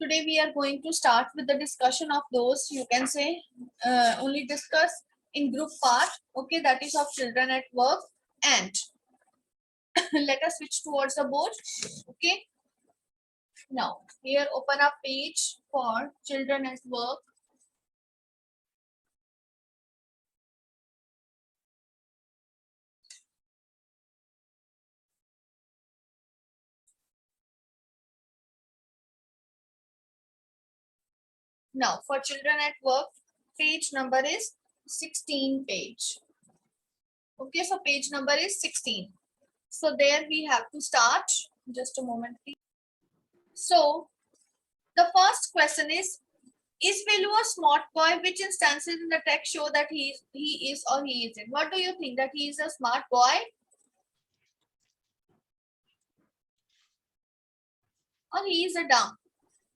Today we are going to start with the discussion of those, you can say, only discuss in group part, okay, that is of children at work. And let us switch towards the board, okay. Now here open a page for children at work. Now for children at work, page number is 16 page. Okay, so page number is 16. So there we have to start. Just a moment, please. So the first question is Velu a smart boy? Which instances in the text show that he is or he isn't? What do you think? That he is a smart boy or he is a dumb?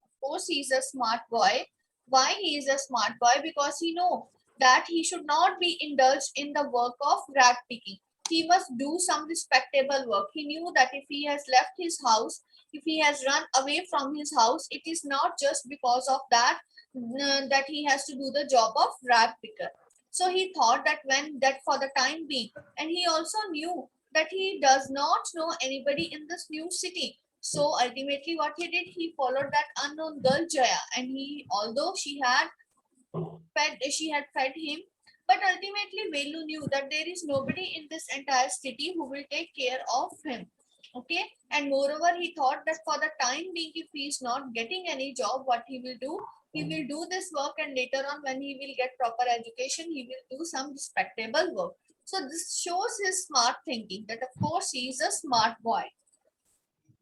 Of course, he is a smart boy. Why he is a smart boy? Because he know that he should not be indulged in the work of rat picking. He must do some respectable work. He knew that if he has left his house, if he has run away from his house, it is not just because of that that he has to do the job of rat picker. So he thought that when that for the time being, and he also knew that he does not know anybody in this new city. So ultimately, what he did, he followed that unknown girl Jaya, and he, although she had fed him, but ultimately Velu knew that there is nobody in this entire city who will take care of him. Okay, and moreover, he thought that for the time being, if he is not getting any job, what he will do, he will do this work, and later on, when he will get proper education, he will do some respectable work. So this shows his smart thinking. That of course he is a smart boy.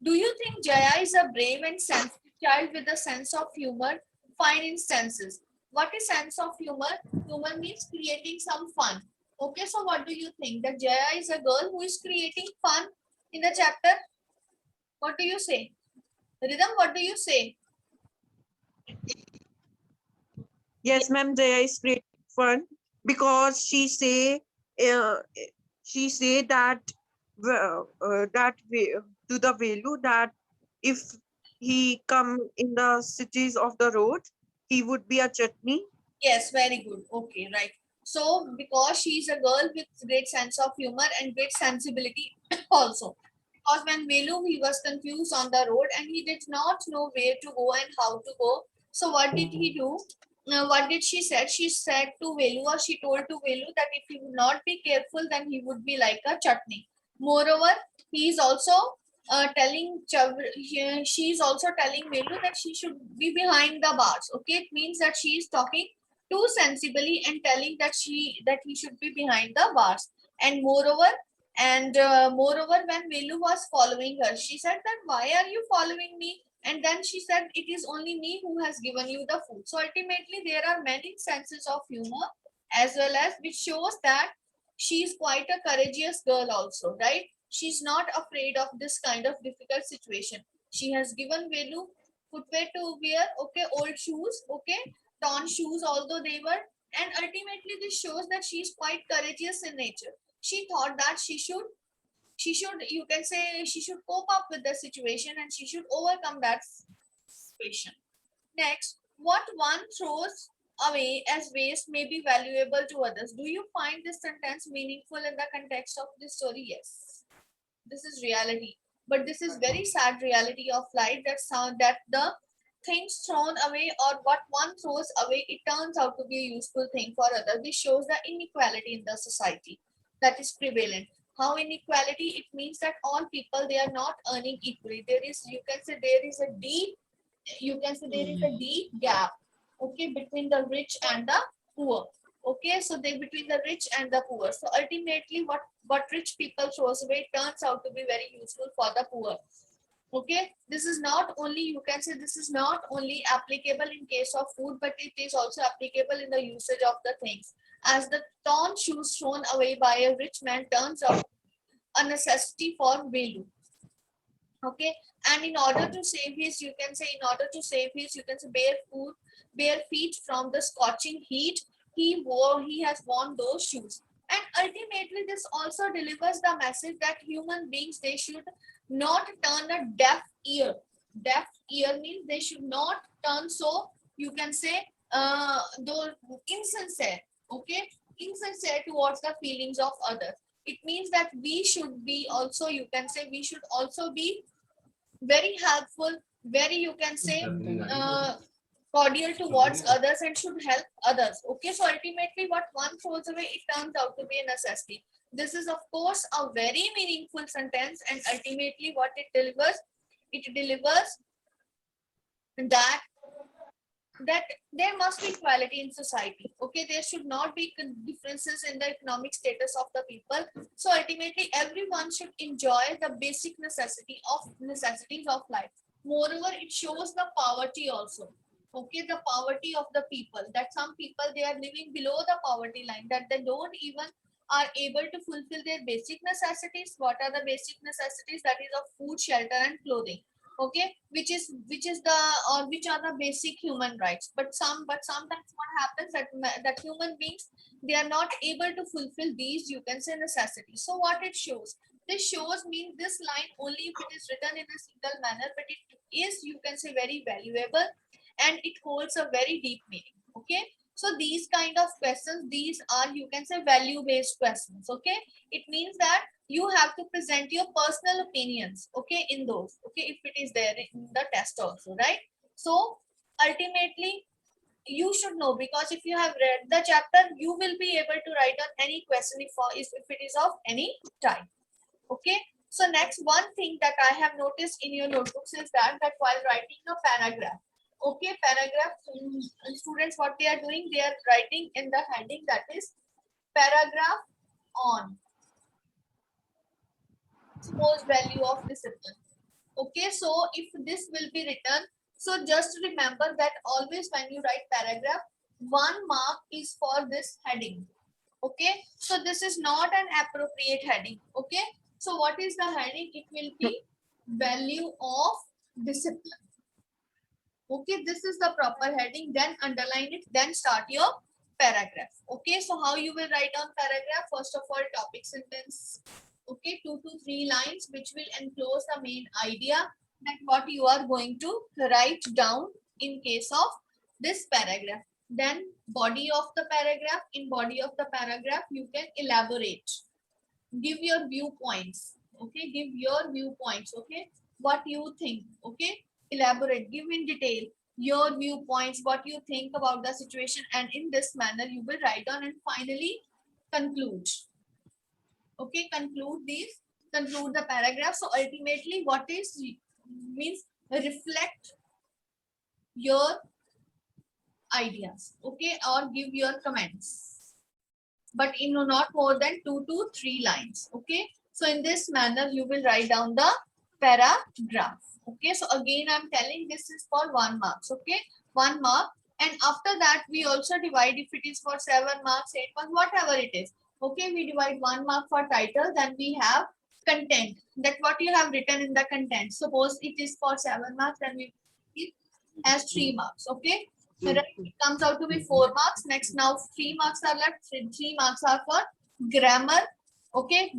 Do you think Jaya is a brave and sensitive child with a sense of humor? Fine instances. What is sense of humor? Humor means creating some fun. Okay, so what do you think? That Jaya is a girl who is creating fun in the chapter? What do you say? Rhythm, what do you say? Yes, ma'am, Jaya is great fun because uh, she say that to the value that if he come in the cities of the road, he would be a chutney. Yes, very good. Okay, right. So, because she is a girl with great sense of humor and great sensibility also. Because when Velu, he was confused on the road and he did not know where to go and how to go. So, what did he do? What did she said? She said to Velu, or she told to Velu that if he would not be careful, then he would be like a chutney. Moreover, he is also she is also telling Velu that she should be behind the bars. Okay, it means that she is talking too sensibly and telling that he should be behind the bars. And moreover, when Velu was following her, she said that why are you following me? And then she said it is only me who has given you the food. So ultimately, there are many senses of humor as well as which shows that she is quite a courageous girl also, right? She's not afraid of this kind of difficult situation. She has given Velu footwear to wear, okay, old shoes, okay, torn shoes, although they were, and ultimately this shows that she is quite courageous in nature. She thought that she should, you can say, she should cope up with the situation and she should overcome that situation. Next, what one throws away as waste may be valuable to others. Do you find this sentence meaningful in the context of this story? Yes, this is reality, but this is very sad reality of life, that the things thrown away or what one throws away, it turns out to be a useful thing for others. This shows the inequality in the society that is prevalent. How inequality? It means that all people, they are not earning equally. There is, you can say, there is a deep gap, okay, between the rich and the poor. Okay, so they between the rich and the poor. So ultimately, what rich people throws away turns out to be very useful for the poor. Okay, this is not only, you can say, this is not only applicable in case of food, but it is also applicable in the usage of the things. As the torn shoes thrown away by a rich man turns out a necessity for Velu. Okay, and in order to save his, you can say, in order to save his, you can say, bare feet from the scorching heat, he has worn those shoes. And ultimately, this also delivers the message that human beings, they should not turn a deaf ear. deaf ear means they should not turn so, you can say, though insincere, okay, insincere towards the feelings of others. It means that we should be also, you can say, we should also be very helpful, very, you can say, cordial towards others and should help others. Okay, so ultimately what one throws away, it turns out to be a necessity. This is of course a very meaningful sentence, and ultimately what it delivers that there must be equality in society. Okay, there should not be differences in the economic status of the people. So ultimately everyone should enjoy the basic necessities of life. Moreover, it shows the poverty also. Okay, the poverty of the people, that some people they are living below the poverty line, that they don't even are able to fulfill their basic necessities. What are the basic necessities? That is of food, shelter and clothing. Okay, which is the, or which are the basic human rights. But sometimes what happens that human beings, they are not able to fulfill these, you can say, necessities. So what it shows, this shows mean this line only if it is written in a single manner, but it is, you can say, very valuable, and it holds a very deep meaning. Okay, so these kind of questions, these are, you can say, value based questions. Okay, it means that you have to present your personal opinions, okay, in those, okay, if it is there in the test also, right? So ultimately you should know, because if you have read the chapter, you will be able to write on any question if it is of any type. Okay, so next one thing that I have noticed in your notebooks is that while writing a paragraph, okay, paragraph, students, what they are doing, they are writing in the heading, that is paragraph on supposed value of discipline. Okay, so if this will be written, so just remember that always when you write paragraph, 1 mark is for this heading. Okay, so this is not an appropriate heading. Okay, so what is the heading? It will be value of discipline. Okay, this is the proper heading, then underline it, then start your paragraph. Okay, so how you will write on paragraph? First of all, topic sentence. Okay, 2 to 3 lines which will enclose the main idea, that what you are going to write down in case of this paragraph. Then body of the paragraph. In body of the paragraph, you can elaborate, give your viewpoints. Okay, give your viewpoints. Okay, what you think. Okay, elaborate, give in detail your viewpoints, what you think about the situation, and in this manner you will write down, and finally conclude. Okay, conclude the paragraph. So ultimately what is means, reflect your ideas, okay, or give your comments, but in not more than 2 to 3 lines. Okay, so in this manner you will write down the paragraph. Okay, so again I'm telling, this is for 1 marks. Okay, 1 mark, and after that we also divide, if it is for 7 marks, 8 marks, whatever it is. Okay, we divide 1 mark for title, then we have content, that what you have written in the content. Suppose it is for 7 marks, then we give as 3 marks. Okay, right, it comes out to be 4 marks. Next, now 3 marks are left. 3 marks are for grammar. Okay,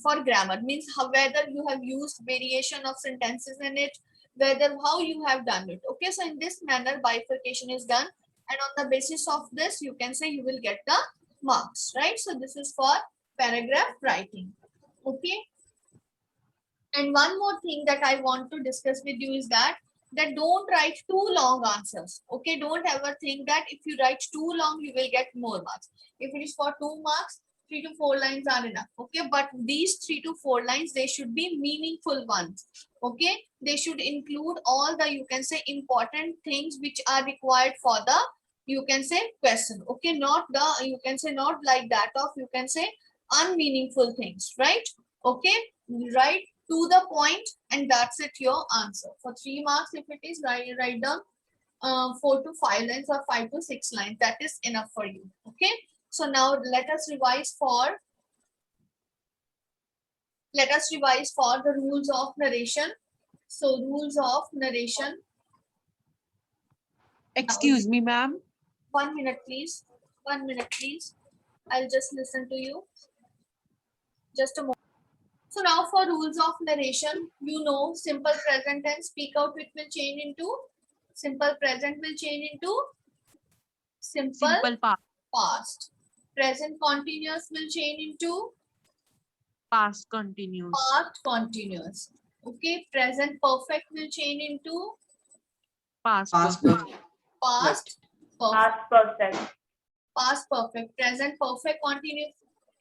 for grammar means how, whether you have used variation of sentences in it, whether how you have done it. Okay, so in this manner bifurcation is done, and on the basis of this you can say you will get the marks, right? So this is for paragraph writing. Okay, and one more thing that I want to discuss with you is that don't write too long answers. Okay, don't ever think that if you write too long you will get more marks. If it is for 2 marks, 3 to 4 lines are enough. Okay, but these 3 to 4 lines, they should be meaningful ones. Okay, they should include all the, you can say, important things which are required for the, you can say, question. Okay, not the, you can say, not like that of, you can say, unmeaningful things, right? Okay, write to the point, and that's it, your answer. For 3 marks, if it is, write down 4 to 5 lines or 5 to 6 lines. That is enough for you. Okay, so now let us revise for the rules of narration. So rules of narration. Excuse me, ma'am. 1 minute please, 1 minute please, I'll just listen to you, just a moment. So now for rules of narration, you know, simple present tense, speak out, it will change into simple present will change into simple Simple past. past. Present continuous will change into Past continuous. past continuous. Okay, present perfect will change into Past Past perfect. perfect. past perfect. Past perfect. Past perfect. Present perfect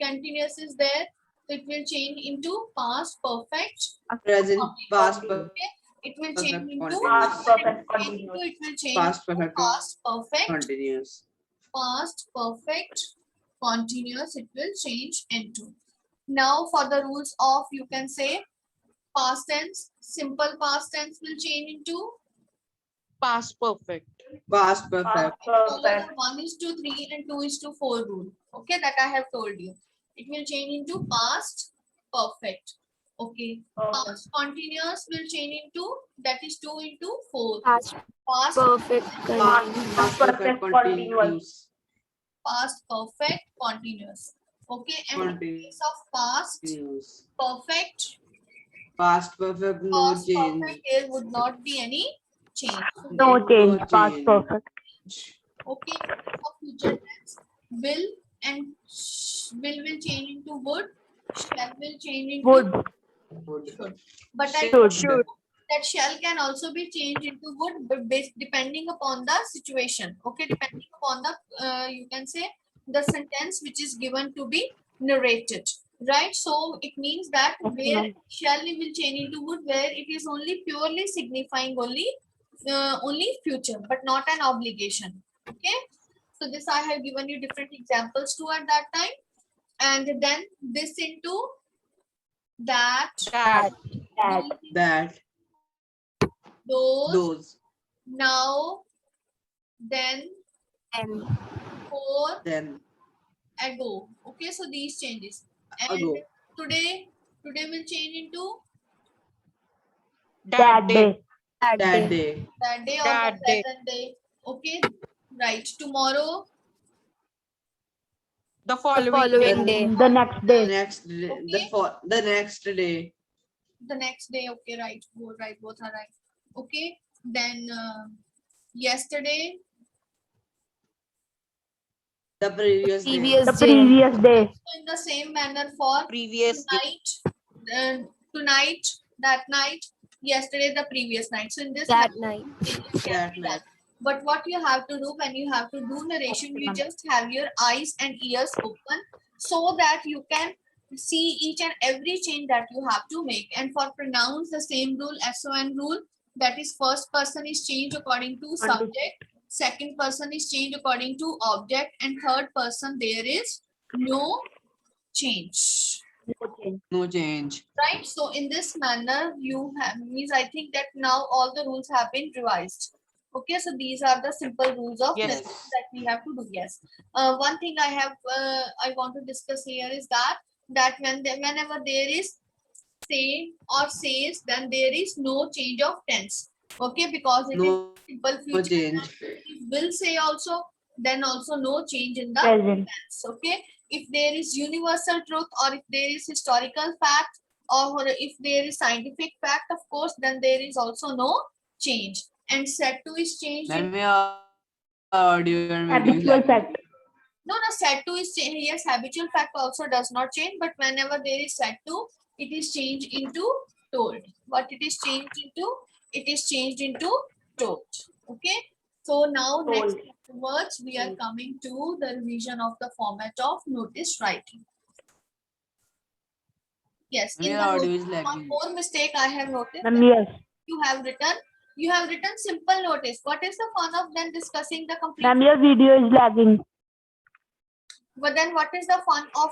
continuous is there, so it will change into past perfect. Present. Past perfect. Okay, it will Perfect change into continuous. Past perfect it continuous. will change Past into perfect past perfect. continuous. Past perfect continuous it will change into. Now for the rules of, you can say, past tense, simple past tense will change into Past perfect. Past perfect. follow the Perfect. 1:3 and 2:4 rule. Okay, that I have told you. It will change into past perfect. Okay, Perfect. past continuous will change into, that is 2:4. Past Past perfect Past perfect continuous. past perfect continuous. Okay, and in case of past Continuous. perfect, Past perfect, no past change. perfect, there would not be any change. So No there- change. No Past change. perfect. Okay, for future tense, will and will change into would, shall will change into Would. Would. should. But I Should. told you that shall can also be changed into would, but based depending upon the situation. Okay, depending upon the you can say the sentence which is given to be narrated. Right, so it means that Okay, where ma'am. shall will change into would, where it is only purely signifying only future, but not an obligation. Okay, so this I have given you different examples to at that time, and then this into that, That. That. That. those, Those. now, then, and for, Then. ago. Okay, so these changes. And Ago. today will change into That day. that That day. day. that day or the That day. present day. Okay, right. Tomorrow, The The following following day. day. The next day. Next day. Okay. The next day. the next day. Okay, right. Both are right. Okay, then yesterday, The previous day. Previous The day. previous day. so in the same manner for Previous day. tonight, tonight, that night, yesterday, the previous night. So in this That manner, night. changes can That be night. done. But what you have to do when you have to do narration, you just have your eyes and ears open so that you can see each and every change that you have to make. And for pronounce, the same rule, SON rule, that is first person is changed according to subject, second person is changed according to object, and third person there is no change. No change. Right, so in this manner you have, means I think that now all the rules have been revised. Okay, so these are the simple rules of Yes. narration that we have to do. Yes, one thing I want to discuss here is that whenever there is say or says, then there is no change of tense. Okay, because it is No simple future change. tense. If will say also, then also no change in the Present. tense. Okay, if there is universal truth, or if there is historical fact, or if there is scientific fact, of course, then there is also no change. And set to is changed. Ma'am, your audio and video is Habitual lagging. fact. No, set to is changed. Yes, habitual fact also does not change, but whenever there is set to, it is changed into told. What it is changed into? It is changed into told. Okay. So now next words we are coming to the revision of the format of notice writing. Yes, in Your the audio notice, is one lagging. more mistake I have noticed. Ma'am, yes. You have written simple notice. What is the fun of then discussing the complete? Ma'am, your video is lagging. But then what is the fun of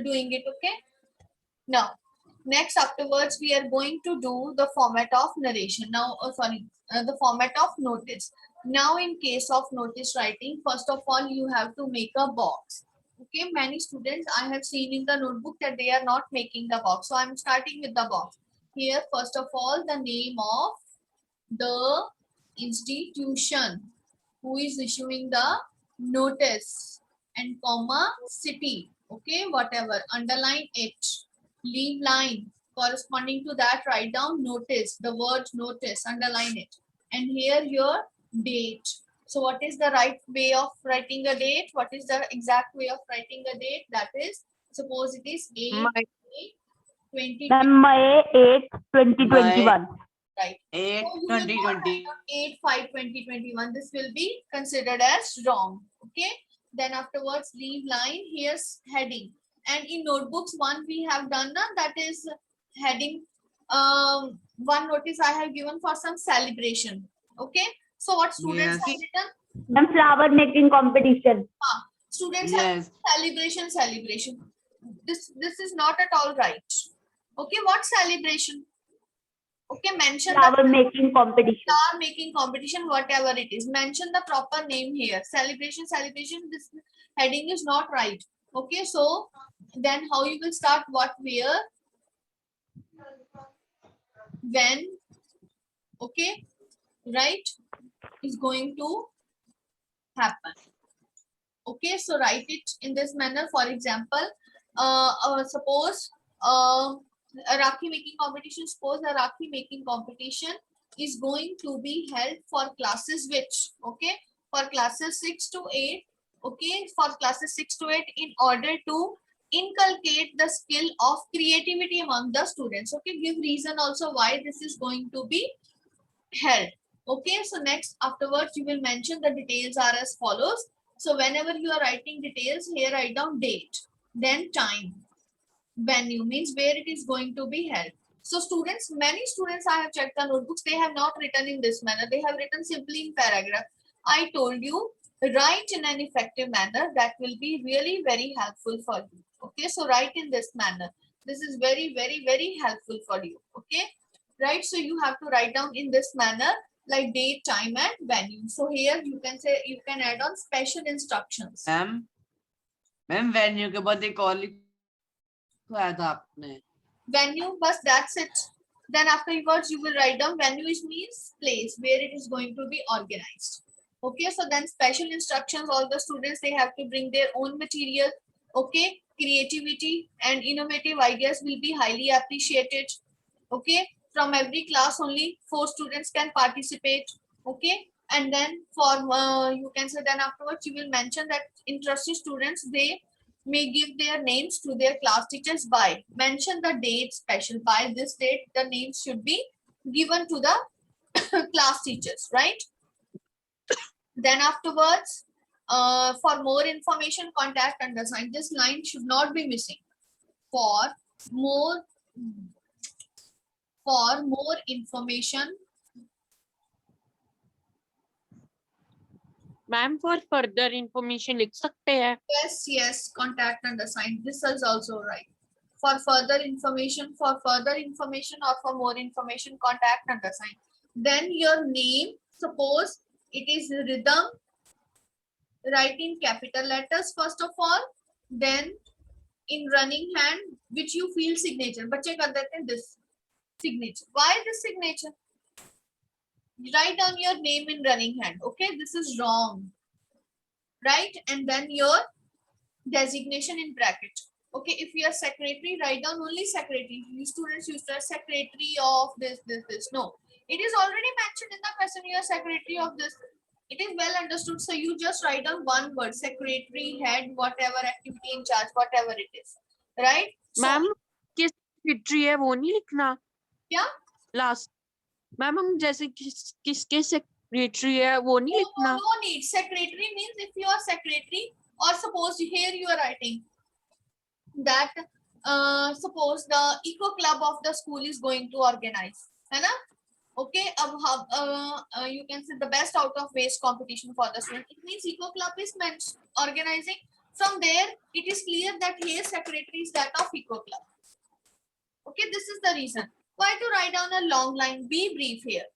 doing it? Okay. Now, next afterwards, we are going to do the format of narration. Now, the format of notice. Now, in case of notice writing, first of all, you have to make a box. Okay, many students I have seen in the notebook that they are not making the box. So, I'm starting with the box. Here, first of all, the name of the institution who is issuing the notice, and comma city. Okay, whatever, underline it, leave line, Corresponding to that, write down notice, the word notice, underline it. And here your date. So what is the right way of writing a date? What is the exact way of writing a date? That is, suppose it is 8, My 20, Ma'am, May 8, 2021. right? 8, So you will not 2020. write down 8, 5, 2021. This will be considered as wrong. Okay. Then afterwards, leave line. Here's heading. And in notebooks, one we have done now, that is heading. One notice I have given for some celebration. Okay. So what students Yes. have written? Ma'am, flower making competition. Students have Yes. celebration. This is not at all right. Okay. What celebration? Okay. Mention the Flower making competition. star making competition, whatever it is. Mention the proper name here. Celebration. This heading is not right. Okay, so then how you will start? What, where, when? Okay, right, is going to happen. Okay, so write it in this manner. For example, suppose a Rakhi making competition. Suppose a Rakhi making competition is going to be held for classes which, okay, for classes 6 to 8. Okay, for classes 6 to 8, in order to inculcate the skill of creativity among the students. Okay, give reason also why this is going to be held. Okay, so next afterwards you will mention the details are as follows. So whenever you are writing details, here write down date, then time, venue means where it is going to be held. So students, many students, I have checked the notebooks, they have not written in this manner. They have written simply in paragraph. I told you, write in an effective manner. That will be really very helpful for you. Okay, so write in this manner. This is very, very, very helpful for you. Okay, right? So you have to write down in this manner, like date, time, and venue. So here you can say, you can add on special instructions. Ma'am venue के बाद एक और लिखवाया था आपने. Venue, but that's it. Then afterwards you will write down venue is means place where it is going to be organized. Okay, so then special instructions, all the students, they have to bring their own material. Okay, creativity and innovative ideas will be highly appreciated. Okay, from every class only 4 students can participate. Okay, and then for you can say, then afterwards you will mention that interested students, they may give their names to their class teachers by, mention the date special, by this date the names should be given to the class teachers, right? Then afterwards, for more information, contact undersigned. This line should not be missing. For more information, ma'am for further information लिख सकते हैं. yes, contact undersigned. This is also right. For further information, or for more information, contact undersigned. Then your name, suppose it is rhythm, write in capital letters first of all, then in running hand, which you feel signature. बच्चे कर देते हैं this signature. Why this signature? Write down your name in running hand. Okay, this is wrong, right? And then your designation in bracket. Okay, if you are secretary, write down only secretary. You students used to secretary of this. No, it is already mentioned in the question, you are secretary of this. It is well understood. So you just write down one word, secretary, head, whatever, activity in charge, whatever it is, right? So, ma'am किस secretary है वो नहीं लिखना. क्या? Last ma'am हम जैसे किसके secretary है वो नहीं लिखना. no need. Secretary means if you are secretary, or suppose here you are writing that suppose the eco club of the school is going to organize, है ना? Okay, you can say the best out of waste competition for the student. It means eco club is organizing. From there, it is clear that here secretary is that of eco club. Okay, this is the reason. Why to write down a long line? Be brief here.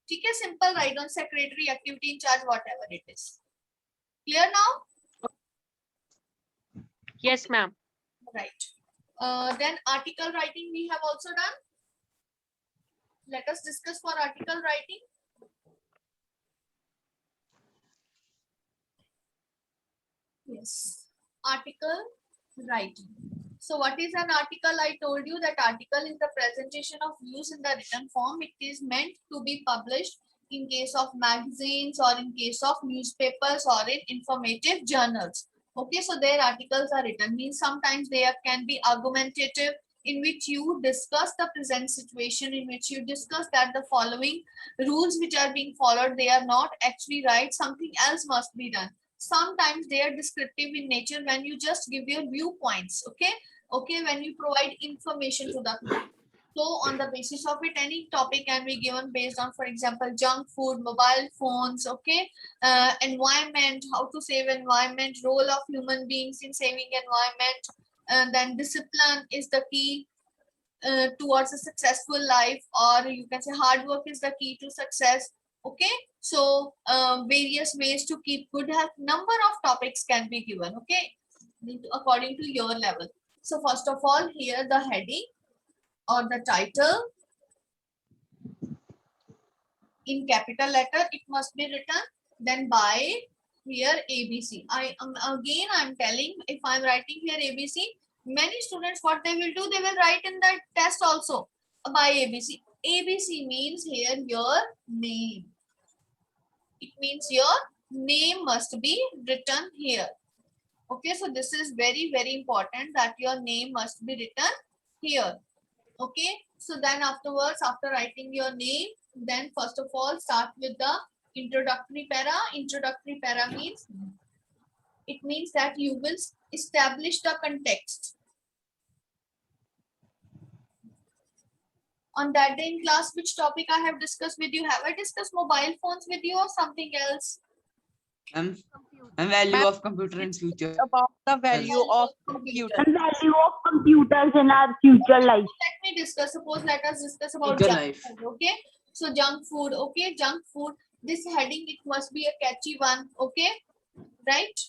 ठीक है, simple write down secretary, activity in charge, whatever it is. Clear now? Yes ma'am. Right. Then article writing we have also done. Let us discuss for article writing. Yes, article writing. So what is an article? I told you that article is the presentation of views in the written form. It is meant to be published in case of magazines or in case of newspapers or in informative journals. Okay, so their articles are written. Means sometimes they can be argumentative, in which you discuss the present situation, in which you discuss that the following rules which are being followed, they are not actually right. Something else must be done. Sometimes they are descriptive in nature when you just give your viewpoints. Okay, when you provide information to the people. So on the basis of it, any topic can be given based on, for example, junk food, mobile phones, okay, environment, how to save environment, role of human beings in saving environment, and then discipline is the key towards a successful life, or you can say hard work is the key to success. Okay, so various ways to keep good health, number of topics can be given, okay, according to your level. So first of all, here the heading or the title in capital letter, it must be written. Then by here ABC. I'm telling, if I'm writing here ABC, many students what they will do, they will write in the test also by ABC. ABC means here your name. It means your name must be written here. Okay, so this is very, very important that your name must be written here. Okay, so then afterwards, after writing your name, then first of all start with the introductory para. Introductory para means, it means that you will establish the context. On that day in class, which topic I have discussed with you? Have I discussed mobile phones with you or something else? And value of computer in future. About the value of Computer. computer. And value of computers in our future life. Let me discuss. Suppose let us discuss about Future junk life. food. Okay, so junk food. Okay, junk food. This heading, it must be a catchy one. Okay, right?